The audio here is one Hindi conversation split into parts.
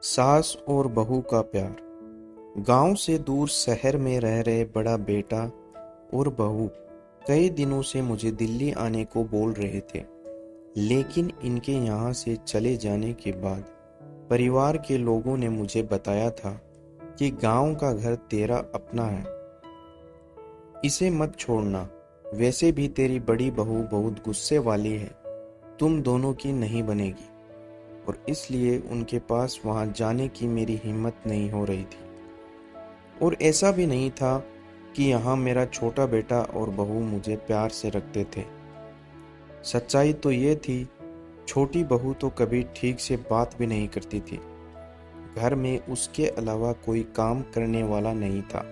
सास और बहू का प्यार। गांव से दूर शहर में रह रहे बड़ा बेटा और बहू कई दिनों से मुझे दिल्ली आने को बोल रहे थे, लेकिन इनके यहाँ से चले जाने के बाद परिवार के लोगों ने मुझे बताया था कि गांव का घर तेरा अपना है, इसे मत छोड़ना। वैसे भी तेरी बड़ी बहू बहुत गुस्से वाली है, तुम दोनों की नहीं बनेगी। और इसलिए उनके पास वहां जाने की मेरी हिम्मत नहीं हो रही थी। और ऐसा भी नहीं था कि यहाँ मेरा छोटा बेटा और बहू मुझे प्यार से रखते थे। सच्चाई तो ये थी, छोटी बहू तो कभी ठीक से बात भी नहीं करती थी। घर में उसके अलावा कोई काम करने वाला नहीं था,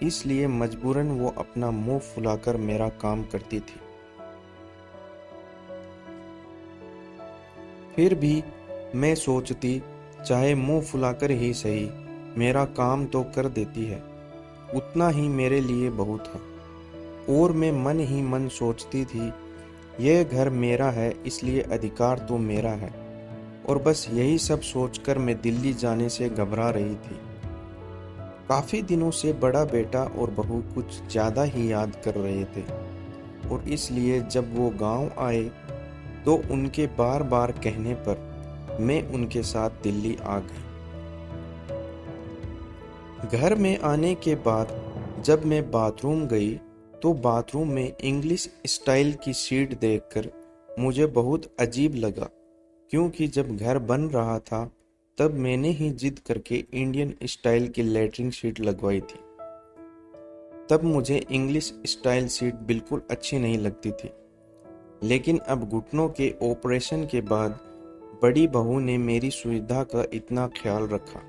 इसलिए मजबूरन वो अपना मुंह फुलाकर मेरा काम करती थी। फिर भी मैं सोचती, चाहे मुंह फुलाकर ही सही, मेरा काम तो कर देती है, उतना ही मेरे लिए बहुत है। और मैं मन ही मन सोचती थी, यह घर मेरा है, इसलिए अधिकार तो मेरा है। और बस यही सब सोचकर मैं दिल्ली जाने से घबरा रही थी। काफी दिनों से बड़ा बेटा और बहू कुछ ज्यादा ही याद कर रहे थे, और इसलिए जब वो गांव आए तो उनके बार बार कहने पर मैं उनके साथ दिल्ली आ गई। घर में आने के बाद जब मैं बाथरूम गई तो बाथरूम में इंग्लिश स्टाइल की सीट देखकर मुझे बहुत अजीब लगा, क्योंकि जब घर बन रहा था तब मैंने ही जिद करके इंडियन स्टाइल की लैट्रिन सीट लगवाई थी। तब मुझे इंग्लिश स्टाइल सीट बिल्कुल अच्छी नहीं लगती थी, लेकिन अब घुटनों के ऑपरेशन के बाद बड़ी बहू ने मेरी सुविधा का इतना ख्याल रखा।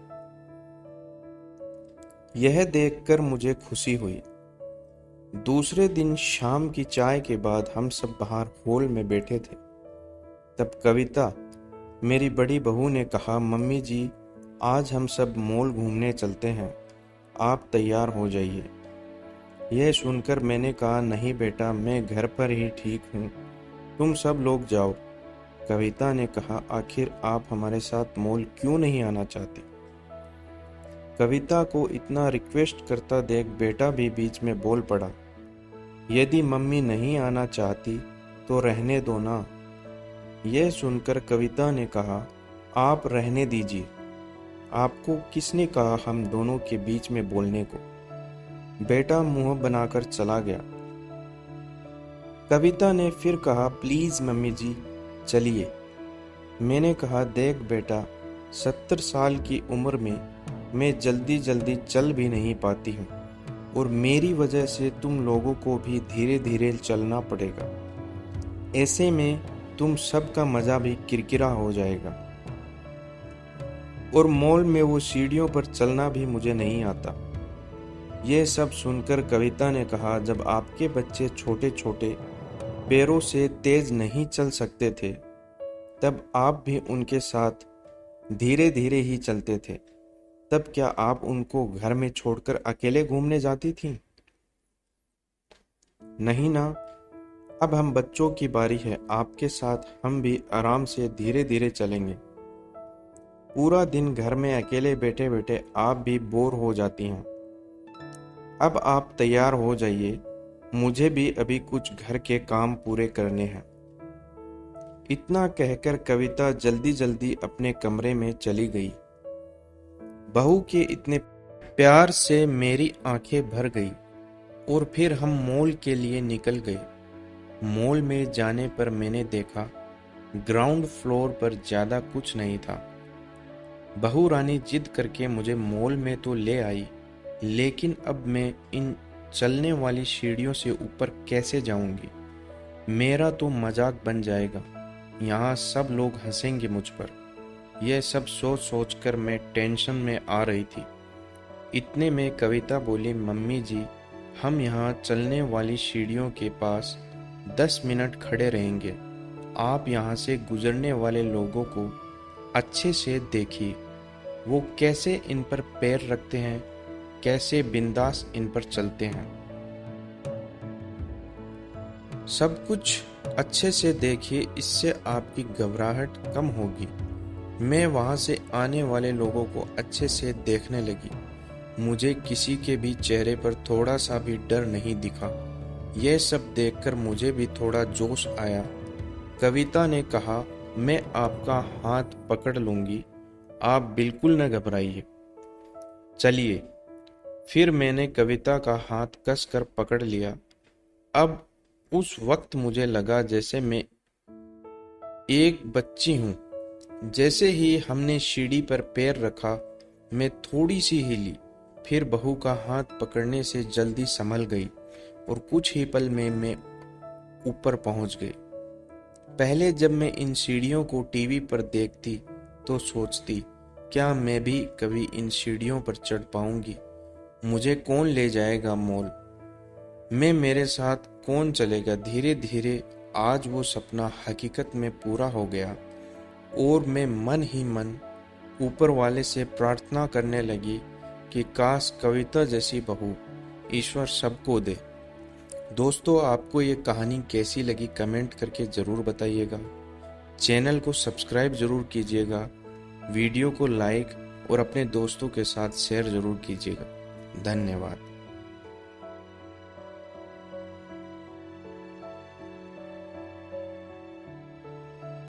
यह देखकर मुझे खुशी हुई। दूसरे दिन शाम की चाय के बाद हम सब बाहर हॉल में बैठे थे। तब कविता, मेरी बड़ी बहू ने कहा, मम्मी जी, आज हम सब मॉल घूमने चलते हैं, आप तैयार हो जाइए। यह सुनकर मैंने कहा, नहीं बेटा, मैं घर पर ही ठीक हूँ, तुम सब लोग जाओ। कविता ने कहा, आखिर आप हमारे साथ मॉल क्यों नहीं आना चाहते? कविता को इतना रिक्वेस्ट करता देख बेटा भी बीच में बोल पड़ा, यदि मम्मी नहीं आना चाहती तो रहने दो ना। यह सुनकर कविता ने कहा, आप रहने दीजिए, आपको किसने कहा हम दोनों के बीच में बोलने को? बेटा मुंह बनाकर चला गया। कविता ने फिर कहा, प्लीज मम्मी जी चलिए। मैंने कहा, देख बेटा, 70 साल की उम्र में मैं जल्दी जल्दी चल भी नहीं पाती हूँ, और मेरी वजह से तुम लोगों को भी धीरे धीरे चलना पड़ेगा। ऐसे में तुम सबका मजा भी किरकिरा हो जाएगा। और मॉल में वो सीढ़ियों पर चलना भी मुझे नहीं आता। यह सब सुनकर कविता ने कहा, जब आपके बच्चे छोटे छोटे पैरों से तेज नहीं चल सकते थे, तब आप भी उनके साथ धीरे धीरे ही चलते थे। तब क्या आप उनको घर में छोड़कर अकेले घूमने जाती थीं? नहीं ना। अब हम बच्चों की बारी है, आपके साथ हम भी आराम से धीरे धीरे चलेंगे। पूरा दिन घर में अकेले बैठे बैठे आप भी बोर हो जाती हैं। अब आप तैयार हो जाइए, मुझे भी अभी कुछ घर के काम पूरे करने हैं। इतना कहकर कविता जल्दी जल्दी अपने कमरे में चली गई। बहू के इतने प्यार से मेरी आंखें भर गई, और फिर हम मॉल के लिए निकल गए। मॉल में जाने पर मैंने देखा, ग्राउंड फ्लोर पर ज्यादा कुछ नहीं था। बहू रानी जिद करके मुझे मॉल में तो ले आई, लेकिन अब मैं इन चलने वाली सीढ़ियों से ऊपर कैसे जाऊंगी? मेरा तो मजाक बन जाएगा, यहाँ सब लोग हंसेंगे मुझ पर। यह सब सोच सोच कर मैं टेंशन में आ रही थी। इतने में कविता बोली, मम्मी जी, हम यहाँ चलने वाली सीढ़ियों के पास 10 मिनट खड़े रहेंगे। आप यहाँ से गुजरने वाले लोगों को अच्छे से देखिए, वो कैसे इन पर पैर रखते हैं, कैसे बिंदास इन पर चलते हैं। सब कुछ अच्छे से देखिए, इससे आपकी घबराहट कम होगी। मैं वहां से आने वाले लोगों को अच्छे से देखने लगी। मुझे किसी के भी चेहरे पर थोड़ा सा भी डर नहीं दिखा। यह सब देखकर मुझे भी थोड़ा जोश आया। कविता ने कहा, मैं आपका हाथ पकड़ लूंगी, आप बिल्कुल न घबराइए। चलिए। फिर मैंने कविता का हाथ कसकर पकड़ लिया। अब उस वक्त मुझे लगा जैसे मैं एक बच्ची हूँ। जैसे ही हमने सीढ़ी पर पैर रखा, मैं थोड़ी सी हिली, फिर बहू का हाथ पकड़ने से जल्दी संभल गई और कुछ ही पल में मैं ऊपर पहुंच गई। पहले जब मैं इन सीढ़ियों को टीवी पर देखती तो सोचती, क्या मैं भी कभी इन सीढ़ियों पर चढ़ पाऊंगी? मुझे कौन ले जाएगा मॉल? मैं मेरे साथ कौन चलेगा? धीरे धीरे आज वो सपना हकीकत में पूरा हो गया और मैं मन ही मन ऊपर वाले से प्रार्थना करने लगी कि काश कविता जैसी बहू ईश्वर सबको दे। दोस्तों, आपको ये कहानी कैसी लगी कमेंट करके ज़रूर बताइएगा। चैनल को सब्सक्राइब ज़रूर कीजिएगा, वीडियो को लाइक और अपने दोस्तों के साथ शेयर ज़रूर कीजिएगा। धन्यवाद।